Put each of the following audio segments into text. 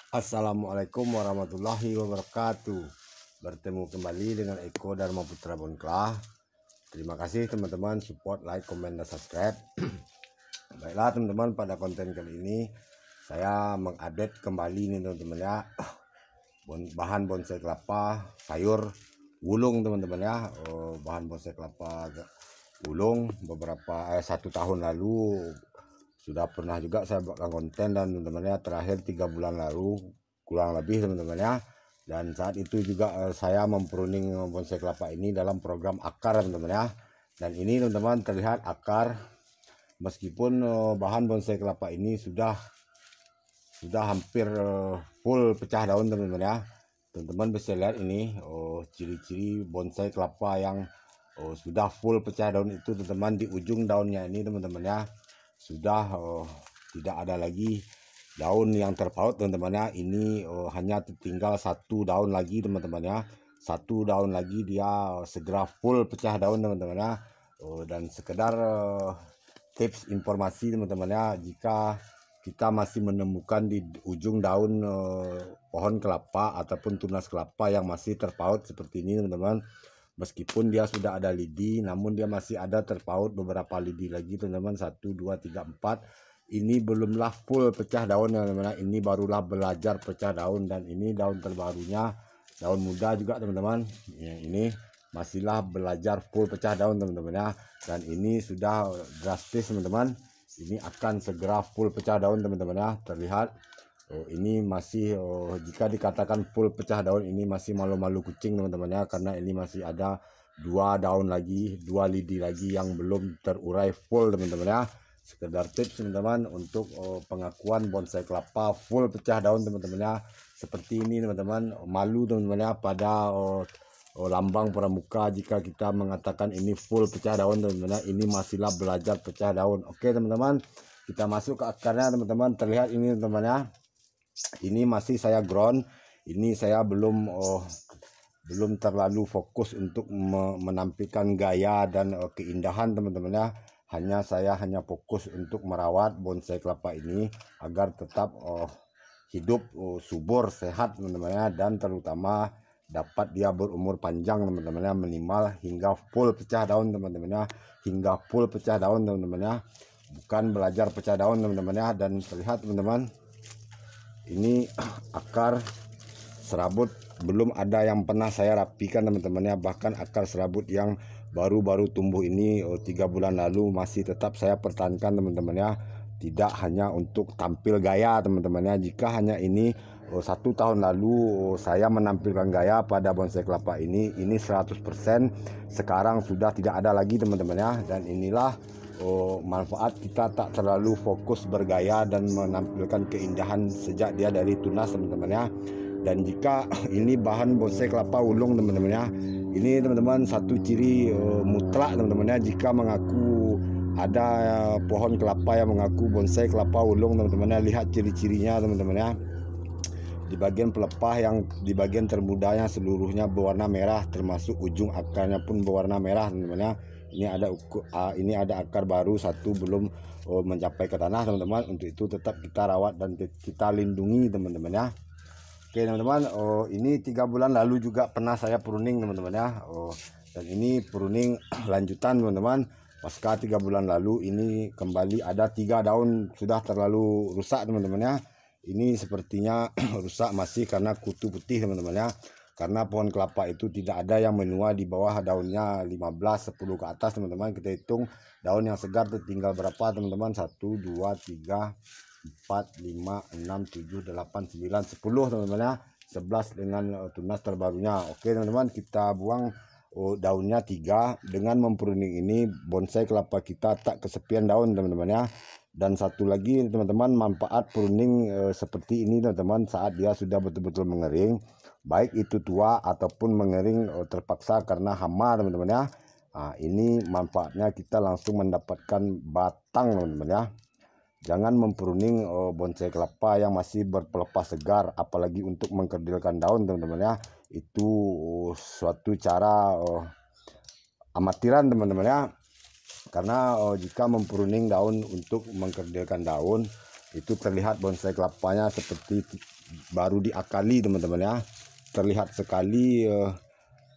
Assalamualaikum warahmatullahi wabarakatuh. Bertemu kembali dengan Eko Dharma Putra Bonklah. Terima kasih teman-teman support, like, komen, dan subscribe. Baiklah teman-teman, pada konten kali ini saya mengupdate kembali nih teman-teman ya, bahan bonsai kelapa sayur gulung teman-teman ya. Bahan bonsai kelapa gulung beberapa 1 tahun lalu sudah pernah juga saya buatkan konten, dan teman-teman ya terakhir 3 bulan lalu kurang lebih teman-teman ya. Dan saat itu juga saya mempruning bonsai kelapa ini dalam program akar teman-teman ya. Dan ini teman-teman terlihat akar, meskipun bahan bonsai kelapa ini sudah hampir full pecah daun teman-teman ya. Teman-teman bisa lihat ini ciri-ciri bonsai kelapa yang sudah full pecah daun itu teman-teman. Di ujung daunnya ini teman-teman ya sudah tidak ada lagi daun yang terpaut teman-teman ya. Ini hanya tinggal 1 daun lagi teman-teman ya. 1 daun lagi dia segera full pecah daun teman-teman ya. Dan sekedar tips informasi teman-teman ya, jika kita masih menemukan di ujung daun pohon kelapa ataupun tunas kelapa yang masih terpaut seperti ini teman-teman, meskipun dia sudah ada lidi, namun dia masih ada terpaut beberapa lidi lagi teman-teman, 1, 2, 3, 4. Ini belumlah full pecah daun teman-teman. Ini barulah belajar pecah daun, dan ini daun terbarunya, daun muda juga teman-teman ya. Ini masihlah belajar full pecah daun teman-teman ya. Dan ini sudah drastis teman-teman, ini akan segera full pecah daun teman-teman ya. Terlihat ini masih jika dikatakan full pecah daun, ini masih malu-malu kucing teman-teman ya, karena ini masih ada 2 daun lagi, 2 lidi lagi yang belum terurai full teman-teman ya. Sekedar tips teman-teman untuk pengakuan bonsai kelapa full pecah daun teman-teman ya. Seperti ini teman-teman, malu teman-teman ya pada lambang pramuka jika kita mengatakan ini full pecah daun teman-teman ya. Ini masihlah belajar pecah daun. Oke teman-teman, kita masuk ke akarnya teman-teman. Terlihat ini teman-teman ya, ini masih saya ground. Ini saya belum terlalu fokus untuk menampilkan gaya dan keindahan teman-teman ya. Saya hanya fokus untuk merawat bonsai kelapa ini agar tetap hidup subur, sehat teman-teman ya, dan terutama dapat dia berumur panjang teman-teman ya, minimal hingga full pecah daun teman-teman ya, hingga full pecah daun teman-teman ya, bukan belajar pecah daun teman-teman ya. Dan terlihat teman-teman, ini akar serabut belum ada yang pernah saya rapikan teman-teman ya. Bahkan akar serabut yang baru-baru tumbuh ini 3 bulan lalu masih tetap saya pertahankan teman-teman ya. Tidak hanya untuk tampil gaya teman-teman ya. Jika hanya ini 1 tahun lalu saya menampilkan gaya pada bonsai kelapa ini 100%, sekarang sudah tidak ada lagi teman-teman ya. Dan inilah manfaat kita tak terlalu fokus bergaya dan menampilkan keindahan sejak dia dari tunas teman-teman ya. Dan jika ini bahan bonsai kelapa ulung teman-teman ya, ini teman-teman satu ciri mutlak teman-teman ya. Jika mengaku ada pohon kelapa yang mengaku bonsai kelapa ulung teman-teman ya, lihat ciri-cirinya teman-teman ya. Di bagian pelepah yang di bagian termudanya seluruhnya berwarna merah, termasuk ujung akarnya pun berwarna merah teman-teman ya. Ini ada akar baru satu belum mencapai ke tanah teman-teman. Untuk itu tetap kita rawat dan kita lindungi teman-teman ya. Oke teman-teman, ini 3 bulan lalu juga pernah saya pruning teman-teman ya. Dan ini pruning lanjutan teman-teman. Pasca 3 bulan lalu ini kembali ada 3 daun sudah terlalu rusak teman-teman ya. Ini sepertinya rusak masih karena kutu putih teman-teman ya. Karena pohon kelapa itu tidak ada yang menua di bawah daunnya 15, 10 ke atas teman-teman. Kita hitung daun yang segar tertinggal berapa teman-teman. 1, 2, 3, 4, 5, 6, 7, 8, 9, 10 teman-teman ya. 11 dengan tunas terbarunya. Oke teman-teman, kita buang daunnya 3. Dengan mempruning ini bonsai kelapa kita tak kesepian daun teman-teman ya. Dan satu lagi teman-teman, manfaat pruning seperti ini teman-teman, saat dia sudah betul-betul mengering, baik itu tua ataupun mengering terpaksa karena hama teman-teman ya. Nah, ini manfaatnya kita langsung mendapatkan batang teman-teman ya. Jangan mempruning bonsai kelapa yang masih berpelepah segar, apalagi untuk mengkerdilkan daun teman-teman ya. Itu suatu cara amatiran teman-teman ya. Karena jika mempruning daun untuk mengkerdilkan daun, itu terlihat bonsai kelapanya seperti baru diakali teman-teman ya. Terlihat sekali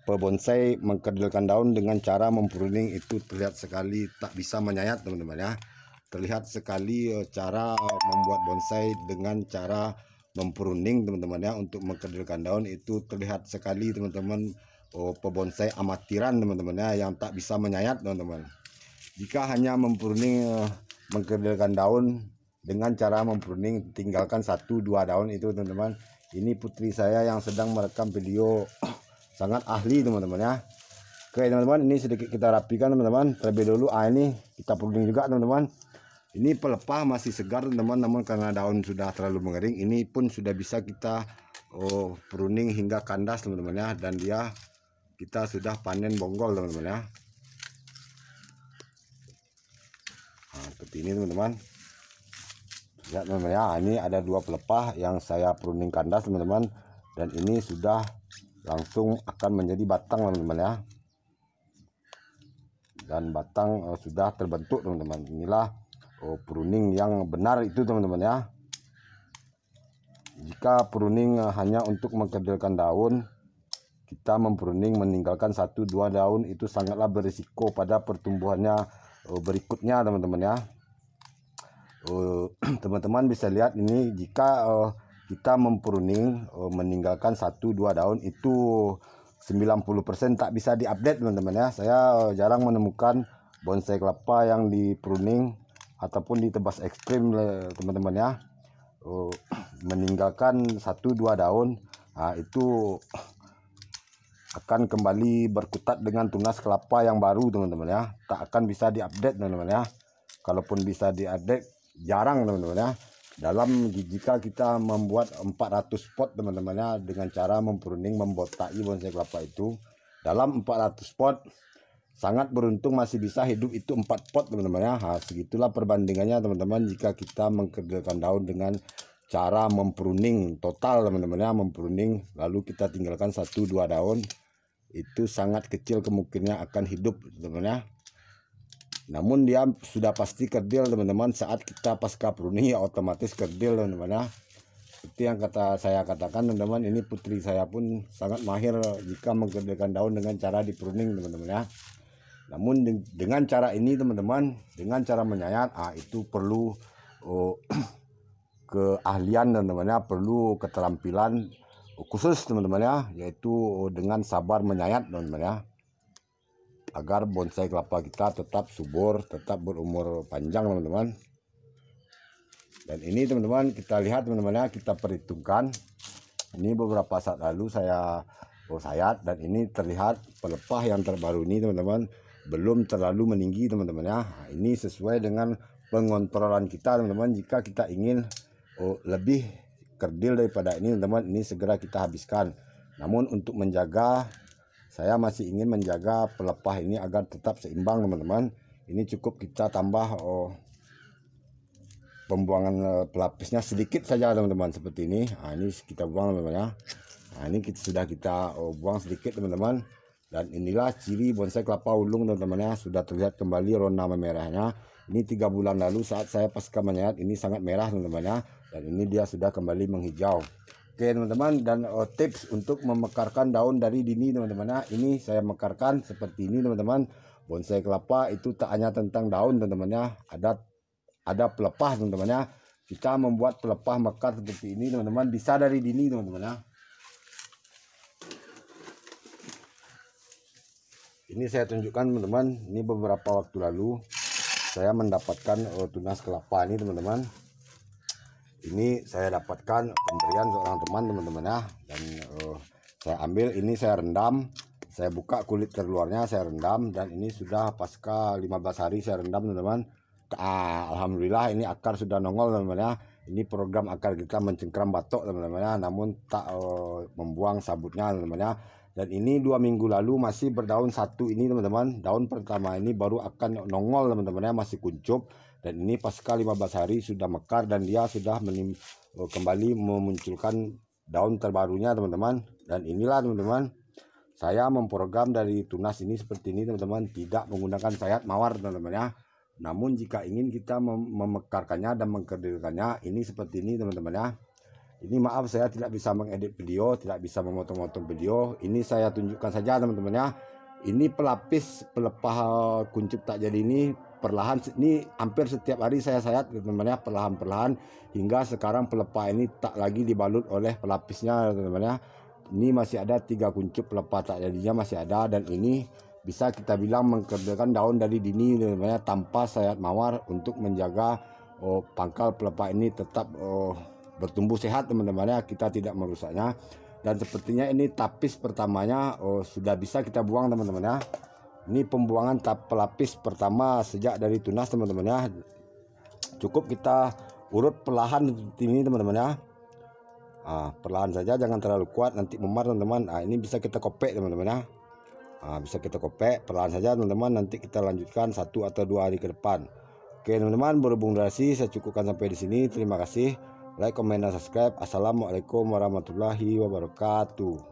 pebonsai mengkerdilkan daun dengan cara mempruning itu terlihat sekali tak bisa menyayat teman-teman ya. Terlihat sekali cara membuat bonsai dengan cara mempruning teman-teman ya, untuk mengkerdilkan daun itu terlihat sekali teman-teman. Pebonsai amatiran teman-teman ya, yang tak bisa menyayat teman-teman. Jika hanya mempruning mengkerdilkan daun dengan cara mempruning tinggalkan 1-2 daun itu teman-teman, ini putri saya yang sedang merekam video sangat ahli teman-teman ya. Oke teman-teman, ini sedikit kita rapikan teman-teman terlebih dulu. Ini kita pruning juga teman-teman. Ini pelepah masih segar teman-teman, namun karena daun sudah terlalu mengering, ini pun sudah bisa kita pruning hingga kandas teman-teman ya, dan dia kita sudah panen bonggol teman-teman ya. Nah, seperti ini teman-teman. Lihat teman-teman ya, ini ada 2 pelepah yang saya pruning kandas teman-teman, dan ini sudah langsung akan menjadi batang teman-teman ya. Dan batang sudah terbentuk teman-teman. Inilah pruning yang benar itu teman-teman ya. Jika pruning hanya untuk mengkerdilkan daun, kita mempruning meninggalkan 1-2 daun, itu sangatlah berisiko pada pertumbuhannya berikutnya teman-teman ya. Teman-teman bisa lihat ini, jika kita mempruning meninggalkan 1-2 daun itu 90% tak bisa diupdate teman-teman ya. Saya jarang menemukan bonsai kelapa yang dipruning ataupun ditebas ekstrim teman-teman ya, meninggalkan 1-2 daun. Nah, itu akan kembali berkutat dengan tunas kelapa yang baru teman-teman ya. Tak akan bisa diupdate teman-teman ya. Kalaupun bisa diupdate jarang teman-teman ya. Jika kita membuat 400 pot teman-teman ya, dengan cara mempruning membotai bonsai kelapa itu, dalam 400 pot sangat beruntung masih bisa hidup itu 4 pot teman-teman ya. Nah, segitulah perbandingannya teman-teman jika kita mengkerdilkan daun dengan cara mempruning total teman-teman ya. Mempruning lalu kita tinggalkan 1-2 daun, itu sangat kecil kemungkinannya akan hidup teman-teman ya. Namun dia sudah pasti kerdil teman-teman. Saat kita pasca pruning ya otomatis kerdil teman-teman ya. Seperti yang saya katakan teman-teman, ini putri saya pun sangat mahir jika mengkerdilkan daun dengan cara dipruning teman-teman ya. Namun dengan cara ini teman-teman, dengan cara menyayat, itu perlu keahlian teman-teman ya, perlu keterampilan khusus teman-teman ya, yaitu dengan sabar menyayat teman-teman ya, agar bonsai kelapa kita tetap subur, tetap berumur panjang teman-teman. Dan ini teman-teman kita lihat teman-teman ya, kita perhitungkan. Ini beberapa saat lalu saya sayat, dan ini terlihat pelepah yang terbaru ini teman-teman belum terlalu meninggi teman-teman ya. Nah, ini sesuai dengan pengontrolan kita teman-teman. Jika kita ingin lebih kerdil daripada ini teman-teman, ini segera kita habiskan. Namun untuk menjaga, saya masih ingin menjaga pelepah ini agar tetap seimbang teman-teman. Ini cukup kita tambah pembuangan pelapisnya sedikit saja teman-teman, seperti ini. Nah, ini kita buang teman-teman ya. Nah, ini sudah kita buang sedikit teman-teman. Dan inilah ciri bonsai kelapa ulung teman-teman ya, sudah terlihat kembali warna memerahnya. Ini 3 bulan lalu saat saya pasca menyayat, ini sangat merah teman-teman ya, dan ini dia sudah kembali menghijau. Oke teman-teman, dan tips untuk memekarkan daun dari dini teman-teman ya, ini saya mekarkan seperti ini teman-teman. Bonsai kelapa itu tak hanya tentang daun teman-teman ya, ada pelepah teman-teman ya. Kita membuat pelepah mekar seperti ini teman-teman, bisa dari dini teman-teman ya. Ini saya tunjukkan teman-teman, ini beberapa waktu lalu saya mendapatkan tunas kelapa ini teman-teman. Ini saya dapatkan pemberian seorang teman teman-teman ya, dan saya ambil ini, saya rendam, saya buka kulit terluarnya, saya rendam, dan ini sudah pasca 15 hari saya rendam teman-teman. Alhamdulillah ini akar sudah nongol teman-teman ya. Ini program akar kita mencengkram batok teman-teman ya, namun tak membuang sabutnya teman-teman ya. Dan ini 2 minggu lalu masih berdaun satu ini teman-teman. Daun pertama ini baru akan nongol teman-teman ya, masih kuncup. Dan ini pasca 15 hari sudah mekar, dan dia sudah kembali memunculkan daun terbarunya teman-teman. Dan inilah teman-teman, saya memprogram dari tunas ini seperti ini teman-teman, tidak menggunakan sayat mawar teman-teman ya. Namun jika ingin kita memekarkannya dan mengkerdilkannya, ini seperti ini teman-teman ya. Ini maaf saya tidak bisa mengedit video, tidak bisa memotong-motong video. Ini saya tunjukkan saja teman-teman ya. Ini pelapis pelepah kuncup tak jadi ini perlahan, ini hampir setiap hari saya sayat teman-teman ya, perlahan-perlahan hingga sekarang pelepah ini tak lagi dibalut oleh pelapisnya teman-teman ya. Ini masih ada 3 kuncup pelepah tak jadinya masih ada, dan ini bisa kita bilang mengerjakan daun dari dini teman-teman ya, tanpa sayat mawar untuk menjaga pangkal pelepah ini tetap bertumbuh sehat teman-teman ya, kita tidak merusaknya. Dan sepertinya ini tapis pertamanya sudah bisa kita buang teman-teman ya. Ini pembuangan pelapis pertama sejak dari tunas teman-teman ya. Cukup kita urut perlahan seperti ini teman-teman ya. Perlahan saja, jangan terlalu kuat nanti memar teman-teman. Ini bisa kita kopek teman-teman ya. Bisa kita kopek perlahan saja teman-teman, nanti kita lanjutkan 1 atau 2 hari ke depan. Oke teman-teman, berhubung durasi saya cukupkan sampai di sini. Terima kasih. Like, comment, dan subscribe. Assalamualaikum warahmatullahi wabarakatuh.